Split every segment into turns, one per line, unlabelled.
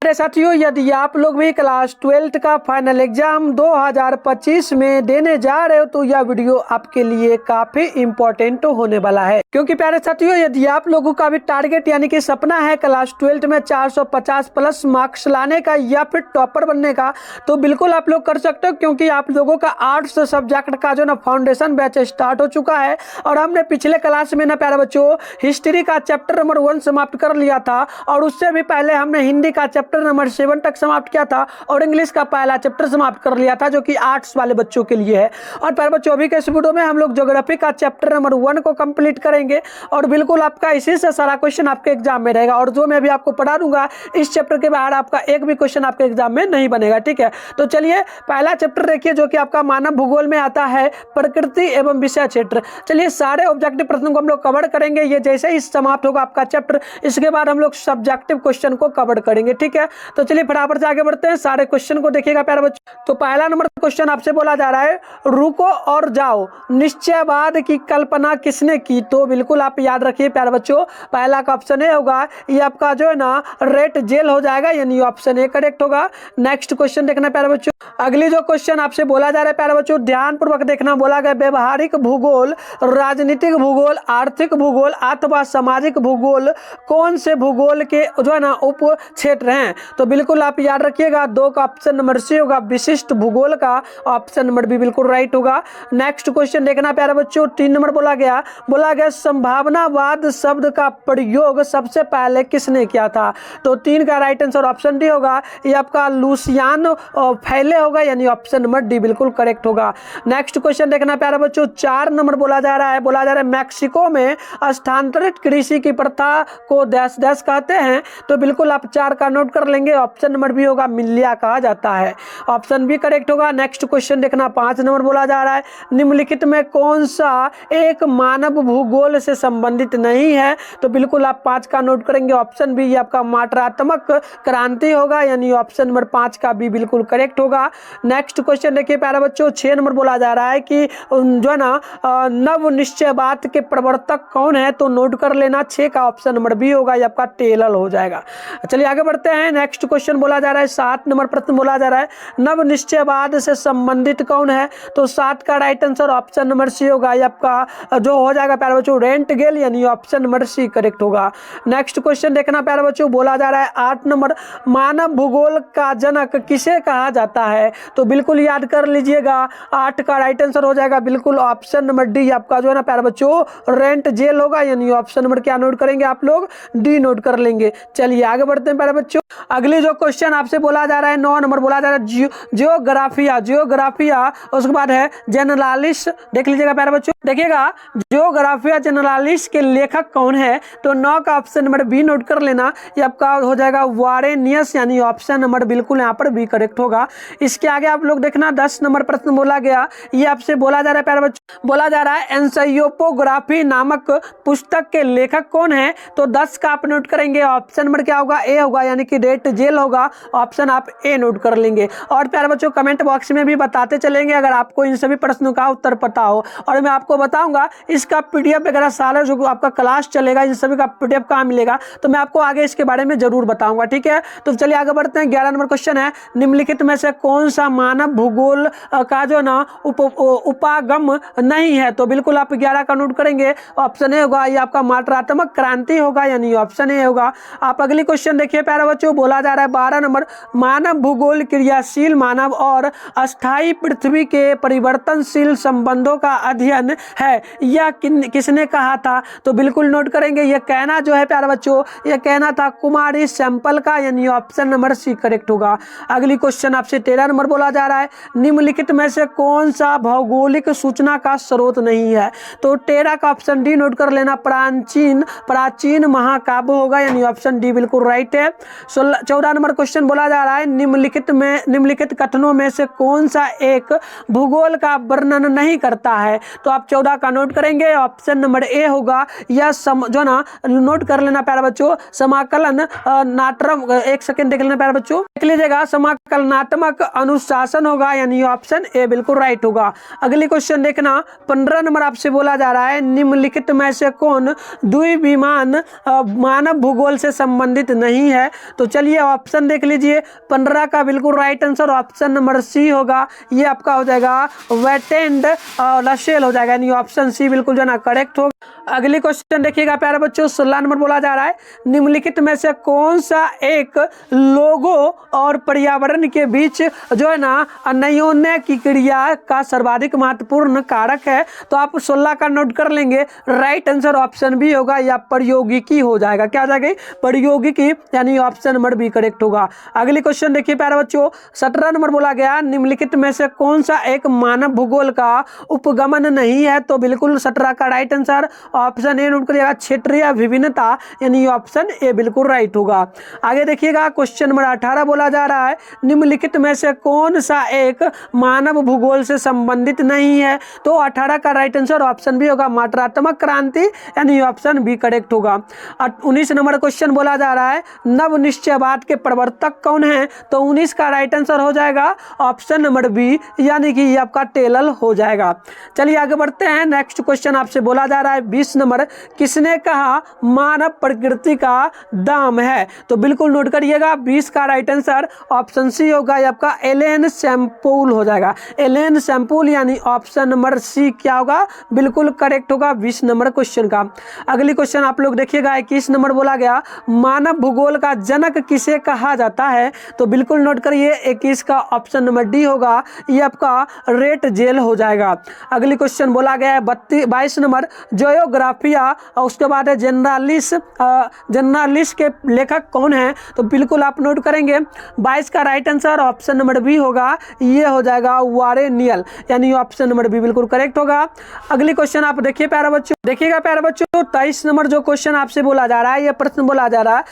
प्यारे साथियों, यदि आप लोग भी क्लास 12th का फाइनल एग्जाम 2025 में देने जा रहे हो तो यह वीडियो आपके लिए काफी इम्पोर्टेंट होने वाला है। क्योंकि प्यारे साथियों, यदि आप लोगों का भी टारगेट यानी कि सपना है क्लास 12th में 450 प्लस मार्क्स लाने का या फिर टॉपर बनने का, तो बिल्कुल आप लोग कर सकते हो। क्योंकि आप लोगों का आर्ट्स सब्जेक्ट का जो ना फाउंडेशन बैच स्टार्ट हो चुका है और हमने पिछले क्लास में ना प्यारे बच्चों हिस्ट्री का चैप्टर नंबर 1 समाप्त कर लिया था और उससे भी पहले हमने हिंदी का चैप्टर नंबर 7 तक समाप्त किया था और इंग्लिश का पहला चैप्टर समाप्त कर लिया था जो कि आर्ट्स वाले बच्चों के लिए है। और प्यारे बच्चों, अभी के इस वीडियो में हम लोग ज्योग्राफी का चैप्टर नंबर 1 को कंप्लीट करेंगे और बिल्कुल आपका इसी से सारा क्वेश्चन आपके एग्जाम में रहेगा। और जो मैं अभी आपको पढ़ा दूंगा इस चैप्टर के बाहर आपका एक भी क्वेश्चन आपके एग्जाम में नहीं बनेगा। ठीक है, तो चलिए पहला चैप्टर देखिए जो कि आपका मानव भूगोल में आता है, प्रकृति एवं विषय क्षेत्र। चलिए सारे ऑब्जेक्टिव प्रश्नों को हम लोग कवर करेंगे। ये जैसे ही समाप्त होगा आपका चैप्टर, इसके बाद हम लोग सब्जेक्टिव क्वेश्चन को कवर करेंगे। ठीक है, तो चलिए फटाफट से आगे बढ़ते हैं, सारे क्वेश्चन को देखिएगा प्यारे बच्चों। तो पहला नंबर क्वेश्चन आपसे बोला जा रहा है, रुको और जाओ निश्चयवाद की कल्पना किसने की? तो बिल्कुल आप याद रखिए प्यारे बच्चों, पहला का ऑप्शन ए होगा, ये आपका जो है ना रेट जेल हो जाएगा, यानी ऑप्शन ए करेक्ट होगा। नेक्स्ट क्वेश्चन देखना प्यारे बच्चों। अगली जो क्वेश्चन आपसे बोला जा रहा है प्यारे बच्चों, ध्यानपूर्वक देखना। बोला गया व्यवहारिक भूगोल, राजनीतिक भूगोल, आर्थिक भूगोल अथवा सामाजिक भूगोल कौन से भूगोल के जो है ना उप क्षेत्र हैं? तो बिल्कुल आप याद रखिएगा, 2 का ऑप्शन नंबर सी होगा, विशिष्ट भूगोल का ऑप्शन नंबर बी बिल्कुल राइट होगा। नेक्स्ट क्वेश्चन देखना प्यारे बच्चों, 3 नंबर बोला गया संभावनावाद शब्द का प्रयोग सबसे पहले किसने किया था? तो 3 का राइट आंसर ऑप्शन डी होगा, ये आपका लुसियान फैले होगा, यानी ऑप्शन नंबर डी बिल्कुल करेक्ट होगा। नेक्स्ट क्वेश्चन देखना प्यारे बच्चों, 4 नंबर बोला जा रहा है मैक्सिको में स्थानांतरित कृषि की प्रथा को डैश डैश कहते हैं? तो बिल्कुल आप 4 का नोट कर लेंगे, ऑप्शन नंबर बी होगा, मिल्या कहा जाता है, ऑप्शन बी करेक्ट होगा। नेक्स्ट क्वेश्चन देखना, 5 नंबर बोला जा रहा है, निम्नलिखित में कौन सा एक मानव भूगोल से संबंधित नहीं है? तो बिल्कुल आप 5 का नोट करेंगे, ऑप्शन बी आपका मात्रात्मक क्रांति होगा, यानी ऑप्शन नंबर 5 का बी बिल्कुल करेक्ट होगा। नेक्स्ट क्वेश्चन देखिए प्यारे बच्चों, 6 नंबर बोला जा रहा है कि जो है ना नव निश्चयवाद के प्रवर्तक कौन है? तो नोट कर लेना, 6 का ऑप्शन नंबर बी होगा, ये आपका टेलर हो जाएगा। चलिए आगे बढ़ते हैं। नेक्स्ट क्वेश्चन बोला जा रहा है, 7 नंबर प्रश्न बोला जा रहा है, नव निश्चयवाद से संबंधित कौन है? तो 7 का right answer option number C होगा, ये आपका जो हो जाएगा प्यारे बच्चों रेंटगेल, यानी ऑप्शन नंबर सी करेक्ट होगा। नेक्स्ट क्वेश्चन देखना प्यारे बच्चों, बोला जा रहा है 8 नंबर, मानव भूगोल का जनक किसे कहा जाता है? तो बिल्कुल याद कर लीजिएगा, 8 का राइट आंसर हो जाएगा बिल्कुल ऑप्शन नंबर डी, आपका जो है ना प्यारे बच्चों रेंट जेल होगा, यानी ऑप्शन नंबर क्या नोट करेंगे आप लोग? डी नोट कर लेंगे। चलिए आगे बढ़ते हैं प्यारे बच्चों। अगली जो क्वेश्चन आपसे बोला जा रहा है, 9 नंबर बोला जा रहा है जियोग्राफिया, उसके बाद है जेनरालिस। देख लीजिएगा प्यारे बच्चों, देखिएगा जियोग्राफिया जेनरालिस के लेखक कौन है? तो 9 का ऑप्शन नंबर बी नोट कर लेना, ये आपका हो जाएगा वारेनियस, यानी ऑप्शन नंबर बिल्कुल यहाँ पर बी करेक्ट होगा। इसके आगे आप लोग देखना, 10 नंबर प्रश्न बोला गया, ये आपसे बोला जा रहा है प्यारे बच्चों, बोला जा रहा है एंसाइक्लोपीडिया नामक पुस्तक के लेखक कौन है? तो 10 का आप नोट करेंगे, ऑप्शन नंबर क्या होगा? ए होगा, यानी कि रेट जेल होगा, ऑप्शन आप ए नोट कर लेंगे। और प्यारे बच्चों कमेंट बॉक्स में भी बताते चलेंगे अगर आपको इन सभी प्रश्नों का उत्तर पता हो, और मैं आपको बताऊंगा इसका पीडीएफ वगैरह सारा जो आपका क्लास चलेगा इन सभी का पीडीएफ कहाँ मिलेगा, तो मैं आपको आगे इसके बारे में जरूर बताऊंगा। ठीक है, तो चलिए आगे बढ़ते हैं। 11 नंबर क्वेश्चन है, निम्नलिखित में से कौन सा मानव भूगोल का जो ना उपागम नहीं है? तो बिल्कुल आप 11 का नोट करेंगे, ऑप्शन ए होगा, ये आपका मात्रात्मक क्रांति होगा, यानी ऑप्शन ए होगा। आप अगली क्वेश्चन देखिए प्यारे बच्चों, बोला जा रहा है 12 नंबर, मानव भूगोल क्रियाशील मानव और अस्थायी पृथ्वी के परिवर्तनशील संबंधों का अध्ययन है, यह किसने कहा था? तो बिल्कुल नोट करेंगे, यह कहना जो है प्यारे बच्चों, यह कहना था कुमारी सैंपल का, यानी ऑप्शन नंबर सी करेक्ट होगा। अगली क्वेश्चन आपसे 13 नंबर बोला जा रहा है, निम्नलिखित में से कौन सा भौगोलिक सूचना का स्रोत नहीं है? तो 13 का ऑप्शन डी नोट कर लेना, प्राचीन महाकाव्य होगा, यानी ऑप्शन डी बिल्कुल राइट है। 14 नंबर क्वेश्चन बोला जा रहा है, निम्नलिखित कथनों में से कौन सा एक भूगोल का वर्णन नहीं करता है? तो आप 14 का नोट करेंगे, ऑप्शन नंबर ए होगा, यह जो ना नोट कर लेना प्यारे बच्चों, समाकलन नाट्रम, एक सेकंड देख लेना प्यारे बच्चों, देख लीजिएगा, समाकलनात्मक अनुशासन होगा, यानी ऑप्शन ए बिल्कुल राइट होगा। अगली क्वेश्चन देखना, 15 नंबर आपसे बोला जा रहा है, निम्नलिखित में से कौन द्विविमान मानव भूगोल से संबंधित नहीं है? तो चलिए ऑप्शन देख लीजिए, 15 का बिल्कुल right answer option number C होगा। ये आपका हो जाएगा वेट एंड लशेल हो जाएगा, यानी ऑप्शन सी बिल्कुल जो है ना करेक्ट होगा। अगली क्वेश्चन देखिएगा प्यारे बच्चों, 16 नंबर बोला जा रहा है, निम्नलिखित में से कौन सा एक लोगों और पर्यावरण के बीच जो है ना अन्योन्य की क्रिया का सर्वाधिक महत्वपूर्ण कारक है। तो आप 16 का नोट कर लेंगे, राइट आंसर ऑप्शन बी होगा या प्रौद्योगिकी हो जाएगा। क्या हो जाएगा? प्रौद्योगिकी, यानी ऑप्शन नंबर बी करेक्ट होगा। अगली क्वेश्चन देखिए प्यारे बच्चों, 17 नंबर बोला गया, निम्नलिखित में से कौन सा एक मानव भूगोल का उपगमन नहीं है। तो बिल्कुल 17 का right answer option A note करिएगा, क्षेत्रीय विभिन्नता, यानी ऑप्शन ए बिल्कुल राइट होगा। आगे देखिएगा क्वेश्चन नंबर 18 बोला जा रहा है, निम्नलिखित में से कौन सा एक मानव भूगोल से संबंधित नहीं है। तो 18 का राइट आंसर ऑप्शन बी होगा, मात्रात्मक क्रांति, यानी ऑप्शन बी करेक्ट होगा। 19 नंबर क्वेश्चन बोला जा रहा है, नव निश्चयवाद के प्रवर्तक कौन है। तो 19 का राइट आंसर हो जाएगा ऑप्शन नंबर बी, यानी कि ये आपका टेलर हो जाएगा। चलिए आगे बढ़ते हैं, नेक्स्ट क्वेश्चन आपसे बोला जा रहा है 20 नंबर, किसने कहा मानव प्रकृति का दाम है। तो बिल्कुल नोट करिएगा, 20 का राइट आंसर ऑप्शन सी होगा, ये आपका एलेन सैम्पल हो जाएगा। एलेन सैम्पल यानी ऑप्शन नंबर सी क्या होगा, बिल्कुल करेक्ट होगा 20 नंबर क्वेश्चन का। अगली क्वेश्चन आप लोग देखिएगा, 21 नंबर बोला गया, मानव भूगोल का जनक किसे कहा जाता है। तो बिल्कुल नोट करिए, 21 का ऑप्शन नंबर डी होगा, ये आपका रेट जेल हो जाएगा। अगली क्वेश्चन बोला गया है 22 नंबर, जियोग्राफिया और उसके बाद है जर्नलिस्ट के लेखक कौन है। तो बिल्कुल आप नोट करेंगे, 22 का right answer option number B होगा, ये हो जाएगा वारे नियल, यानी ऑप्शन नंबर बी बिल्कुल करेक्ट होगा। अगली क्वेश्चन आप देखिए प्यारे बच्चों, देखिएगा प्यारे बच्चों, 23 नंबर जो क्वेश्चन आपसे बोला जा रहा है, ये प्रश्न बोला जा रहा है,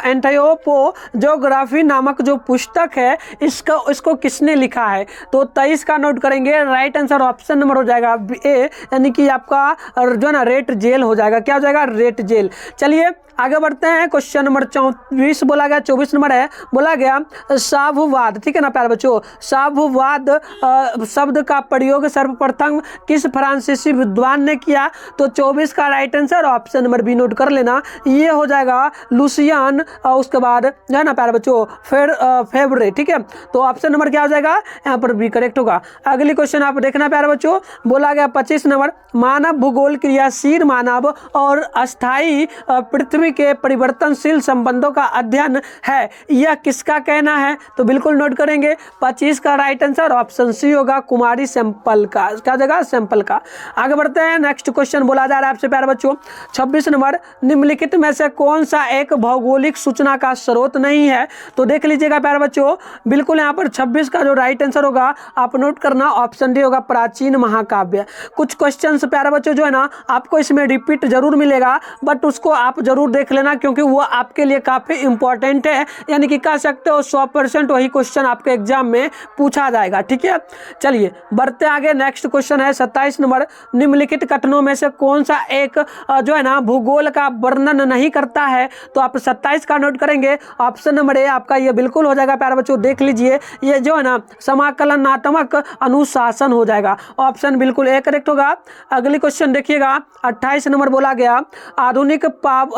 एंथ्रोपो ज्योग्राफी नामक जो पुस्तक है, इसको किसने लिखा है। तो 23 का नोट करेंगे, राइट आंसर ऑप्शन नंबर हो जाएगा ए, यानी कि आपका जो है ना रेट जेल हो जाएगा। क्या हो जाएगा? रेट जेल। चलिए आगे बढ़ते हैं, क्वेश्चन नंबर 24 बोला गया, 24 नंबर है, बोला गया साववाद, ठीक है ना प्यारे बच्चों, साववाद शब्द का प्रयोग सर्वप्रथम किस फ्रांसीसी विद्वान ने किया। तो 24 का right answer option number B note कर लेना, ये हो जाएगा लुसियन, उसके बाद जो है ना प्यारे बच्चों फेवरे, ठीक है। तो ऑप्शन नंबर क्या हो जाएगा, यहाँ पर बी करेक्ट होगा। अगली क्वेश्चन आप देखना प्यारे बच्चों, बोला गया 25 नंबर, मानव भूगोल क्रियाशील मानव और अस्थायी पृथ्वी के परिवर्तनशील संबंधों का अध्ययन है, यह किसका कहना है। तो बिल्कुल नोट करेंगे, 25 का राइट आंसर ऑप्शन सी होगा, कुमारी सैंपल का। क्या जगह? सैंपल का। आगे बढ़ते हैं, नेक्स्ट क्वेश्चन बोला जा रहा है आपसे प्यारे बच्चों, 26 नंबर, निम्नलिखित में से कौन सा एक भौगोलिक सूचना का स्रोत नहीं है। तो देख लीजिएगा प्यारे बच्चों, बिल्कुल यहाँ पर 26 का जो राइट आंसर होगा आप नोट करना, ऑप्शन डी होगा, प्राचीन महाकाव्य। कुछ क्वेश्चन प्यारे बच्चों जो है ना आपको इसमें रिपीट जरूर मिलेगा, बट उसको आप जरूर देख लेना, क्योंकि वो आपके लिए काफी इंपॉर्टेंट है, यानी कि कह सकते हो 100% वही क्वेश्चन आपके एग्जाम में पूछा जाएगा, ठीक है। चलिए बढ़ते आगे, नेक्स्ट क्वेश्चन है 27 नंबर, निम्नलिखित कथनों में से कौन सा एक जो है ना भूगोल का वर्णन नहीं करता है। तो आप 27 का नोट करेंगे, ऑप्शन नंबर ए आपका ये बिल्कुल हो जाएगा प्यारे बच्चों। देख लीजिए, ये जो है ना समाकलनात्मक अनुशासन हो जाएगा, ऑप्शन बिल्कुल ए करेक्ट होगा। अगली क्वेश्चन देखिएगा, 28 नंबर बोला गया, आधुनिक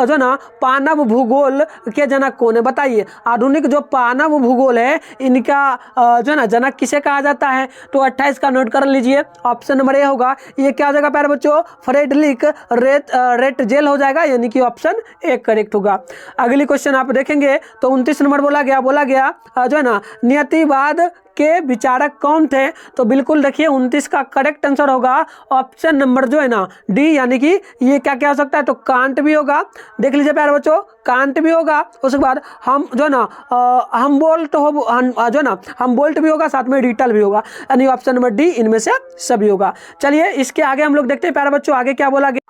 जो ना पानव भूगोल के जनक कौन है। बताइए, आधुनिक जो पानव भूगोल है इनका जो ना जनक किसे कहा जाता है। तो 28 का नोट कर लीजिए, ऑप्शन नंबर ए होगा, ये क्या हो जाएगा प्यारे बच्चों, फ्रेडरिक रेटजेल हो जाएगा, यानी कि ऑप्शन ए करेक्ट होगा। अगली क्वेश्चन आप देखेंगे तो 29 नंबर बोला गया जो है ना नियतिवाद के विचारक कौन थे। तो बिल्कुल देखिए 29 का करेक्ट आंसर होगा ऑप्शन नंबर जो है ना डी, यानी कि ये क्या क्या हो सकता है। तो कांट भी होगा, देख लीजिए प्यारे बच्चों, कांट भी होगा, उसके बाद हम जो है ना हमबोल्ट भी होगा, साथ में रिटल भी होगा, यानी ऑप्शन नंबर डी इनमें से सभी होगा। चलिए इसके आगे हम लोग देखते हैं प्यारे बच्चों, आगे क्या बोला गया।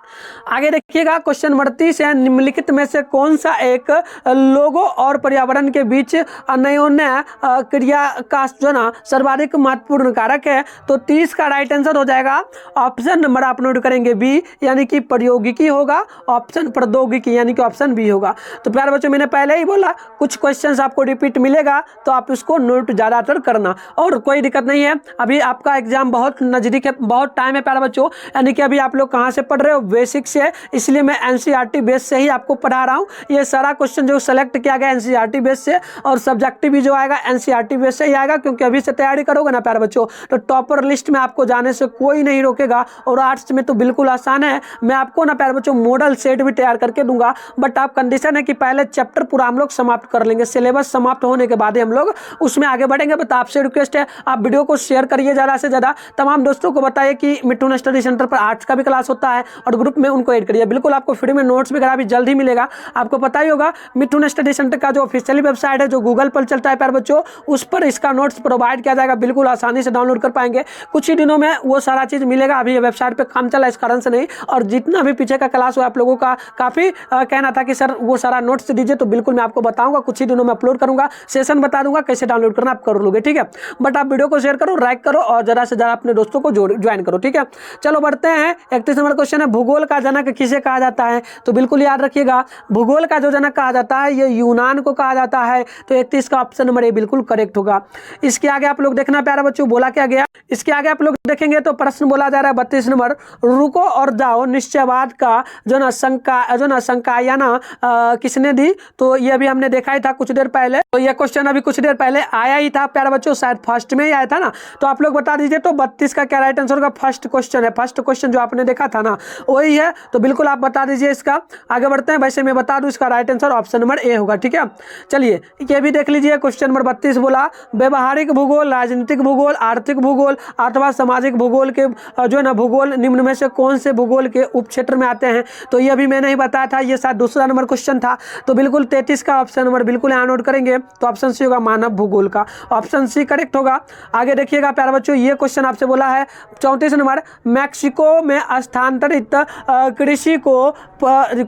आगे देखिएगा क्वेश्चन नंबर 30 है, निम्नलिखित में से कौन सा एक लोगों और पर्यावरण के बीच अन्योन्य क्रिया का जो ना सर्वाधिक महत्वपूर्ण कारक है। तो 30 का राइट आंसर हो जाएगा, ऑप्शन नंबर आप नोट करेंगे बी, यानी कि प्रौद्योगिकी होगा, ऑप्शन प्रौद्योगिकी यानी कि ऑप्शन बी होगा। तो प्यारे बच्चों मैंने पहले ही बोला कुछ क्वेश्चंस आपको रिपीट मिलेगा, तो आप उसको नोट ज्यादातर करना, और कोई दिक्कत नहीं है। अभी आपका एग्जाम बहुत नजदीक है, बहुत टाइम है प्यारे बच्चों, यानी कि अभी आप लोग कहाँ से पढ़ रहे हो, बेसिक से है, इसलिए मैं एनसीईआरटी बेस से ही आपको पढ़ा रहा हूँ। ये सारा क्वेश्चन जो सेलेक्ट किया गया एनसीईआरटी बेस से, और सब्जेक्टिव भी जो आएगा एनसीईआरटी बेस से ही आएगा, क्योंकि अभी से तैयारी करोगे ना प्यारे बच्चों तो टॉपर लिस्ट में आपको जाने से कोई नहीं रोकेगा। और आर्ट्स में तो बिल्कुल आसान है, मैं आपको ना प्यारे बच्चों मॉडल सेट भी तैयार करके दूंगा, बट आप कंडीशन है कि पहले चैप्टर पूरा हम लोग समाप्त कर लेंगे। सिलेबस समाप्त होने के बाद ही हम लोग उसमें आगे बढ़ेंगे। बट आपसे रिक्वेस्ट है आप वीडियो को शेयर करिए ज़्यादा से ज़्यादा, तमाम दोस्तों को बताइए कि मिठुन स्टडी सेंटर पर आर्ट्स का भी क्लास होता है, और ग्रुप में उनको ऐड करिए। बिल्कुल आपको फ्री में नोट्स वगैरह भी जल्द ही मिलेगा। आपको पता ही होगा मिठुन स्टडी सेंटर का जो ऑफिशियली वेबसाइट है जो गूगल पर चलता है प्यारे बच्चों, उस पर इसका नोट्स प्रोवाइड किया जाएगा, बिल्कुल आसानी से डाउनलोड कर पाएंगे। कुछ ही दिनों में वो सारा चीज़ मिलेगा, अभी ये वेबसाइट पर काम चला इस कारण से नहीं। और जितना भी पीछे का क्लास हुआ आप लोगों का काफ़ी कहना था कि सर वो सारा नोट्स दीजिए, तो बिल्कुल मैं आपको बताऊंगा, कुछ ही दिनों में अपलोड करूंगा, सेशन बता दूंगा कैसे डाउनलोड करना, आप कर लोगे, ठीक है। बट आप वीडियो को शेयर करो, लाइक करो, और ज़्यादा से ज़्यादा अपने दोस्तों को ज्वाइन करो, ठीक है। चलो बढ़ते हैं। 31 नंबर क्वेश्चन है, भूगोल का जनक किसे कहा जाता है? तो बिल्कुल याद रखिएगा, भूगोल का जो जनक कहा जाता है ये यूनान को कहा जाता है। तो 31 का ऑप्शन नंबर ए बिल्कुल करेक्ट होगा। इसके आगे आप लोग देखना प्यारे बच्चों, बोला क्या गया, इसके आगे आप लोग देखेंगे तो प्रश्न बोला जा रहा है 32 नंबर, रुको और जाओ निश्चयवाद का जो ना संकायना किसने दी? तो ये भी हमने देखा ही था कुछ देर पहले, तो ये क्वेश्चन अभी कुछ देर पहले आया ही था प्यारे बच्चों, शायद फर्स्ट में ही आया था ना। तो आप लोग बता दीजिए तो 32 का क्या राइट आंसर होगा? फर्स्ट क्वेश्चन है, फर्स्ट क्वेश्चन जो आपने देखा था ना वही है, तो बिल्कुल आप बता दीजिए इसका। आगे बढ़ते हैं, वैसे मैं बता दूं इसका right answer option number A होगा, ठीक है। चलिए ये भी देख लीजिए, क्वेश्चन नंबर 32 बोला व्यवहारिक भूगोल, राजनीतिक भूगोल, आर्थिक भूगोल अथवा सामाजिक भूगोल के जो है ना भूगोल निम्न में से कौन से भूगोल के उपक्षेत्र में आते हैं? तो ये अभी मैंने ही बताया था, ये शायद दूसरा नंबर क्वेश्चन था। तो बिल्कुल 33 का ऑप्शन नंबर बिल्कुल यहाँ नोट करेंगे, तो ऑप्शन सी होगा मानव भूगोल का, ऑप्शन सी करेक्ट होगा। आगे देखिएगा प्यारे बच्चों, ये क्वेश्चन आपसे बोला है 34 नंबर, मैक्सिको में स्थानांतरित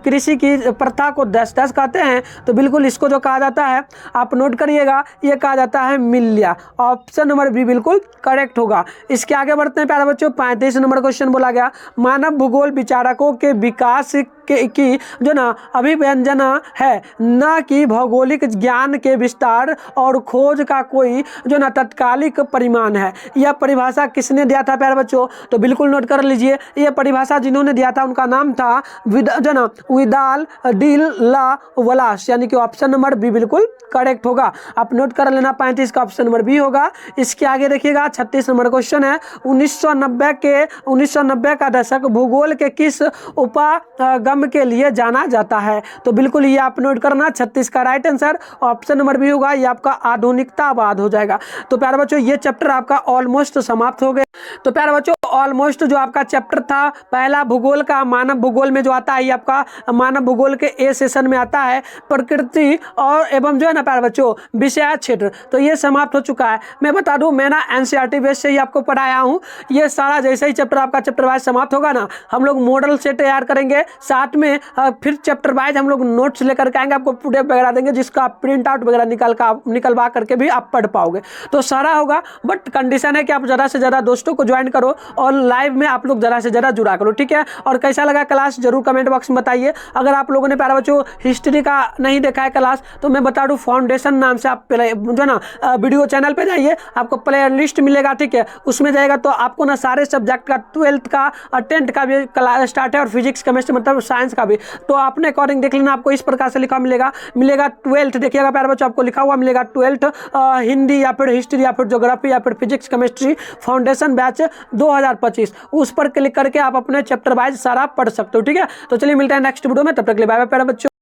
कृषि की प्रथा को दस कहते हैं। तो बिल्कुल इसको जो कहा जाता है आप नोट करिएगा, ये कहा जाता है मिल्या, ऑप्शन नंबर बी बिल्कुल करेक्ट होगा। इसके आगे बढ़ते हैं प्यारे बच्चों, 35 नंबर क्वेश्चन बोला गया, मानव भूगोल विचारकों के विकास की जो ना अभिव्यंजना है, न कि भौगोलिक ज्ञान के विस्तार और खोज का कोई जो ना तत्कालिक परिमाण है। यह परिभाषा किसने दिया था प्यारे बच्चों? तो बिल्कुल नोट कर लीजिए, यह परिभाषा जिन्होंने दिया था उनका नाम था जो ना विदाल डिल ला वलास, यानी कि ऑप्शन नंबर बी बिल्कुल करेक्ट होगा। आप नोट कर लेना, 35 का ऑप्शन नंबर बी होगा। इसके आगे देखिएगा 36 नंबर क्वेश्चन है, 1990 का दशक भूगोल के किस उपागम के लिए जाना जाता है? तो बिल्कुल ये आप नोट करना, 36 का right answer option number B होगा, ये आपका आधुनिकतावाद हो जाएगा। तो प्यारे बच्चों ये चैप्टर आपका ऑलमोस्ट समाप्त हो गया। तो प्यारे बच्चों ऑलमोस्ट जो आपका चैप्टर था पहला भूगोल का, मानव भूगोल में जो आता है ये आपका मानव भूगोल के ए सेशन में आता है, प्रकृति और एवं जो है ना प्यारे बच्चों विषय क्षेत्र, तो ये समाप्त हो चुका है। मैं बता दूं मैं ना एनसीईआरटी बेस से ही आपको पढ़ाया हूँ। ये सारा जैसे ही चैप्टर आपका चैप्टर वाइज समाप्त होगा ना, हम लोग मॉडल से तैयार करेंगे, साथ में फिर चैप्टर वाइज हम लोग नोट्स लेकर के आएंगे, आपको पीडीएफ वगैरह देंगे जिसका आप प्रिंट आउट वगैरह निकलवा करके भी आप पढ़ पाओगे। तो सारा होगा, बट कंडीशन है कि आप ज़्यादा से ज़्यादा दोस्तों को ज्वाइन करो और लाइव में आप लोग ज़्यादा से ज़्यादा जुड़ा करो, ठीक है। और कैसा लगा क्लास जरूर कमेंट बॉक्स में बताइए। अगर आप लोगों ने प्यारे बच्चों हिस्ट्री का नहीं देखा है क्लास, तो मैं बता दूं फाउंडेशन नाम से आप जो ना वीडियो चैनल पे जाइए, आपको प्ले लिस्ट मिलेगा, ठीक है। उसमें जाएगा तो आपको ना सारे सब्जेक्ट का 12th का और 10th का भी क्लास स्टार्ट है, और फिजिक्स केमिस्ट्री मतलब साइंस का भी, तो अपने अकॉर्डिंग देख लेना। आपको इस प्रकार से लिखा मिलेगा 12th देखिएगा प्यारे बच्चों, आपको लिखा हुआ मिलेगा 12th हिंदी या फिर हिस्ट्री या फिर ज्योग्राफी या फिर फिजिक्स केमिस्ट्री फाउंडेशन बैच 2025, उस पर क्लिक करके आप अपने चैप्टर वाइज सारा पढ़ सकते हो, ठीक है। तो चलिए मिलते हैं नेक्स्ट वीडियो में, तब तक के लिए बाय बाय प्यारे बच्चों।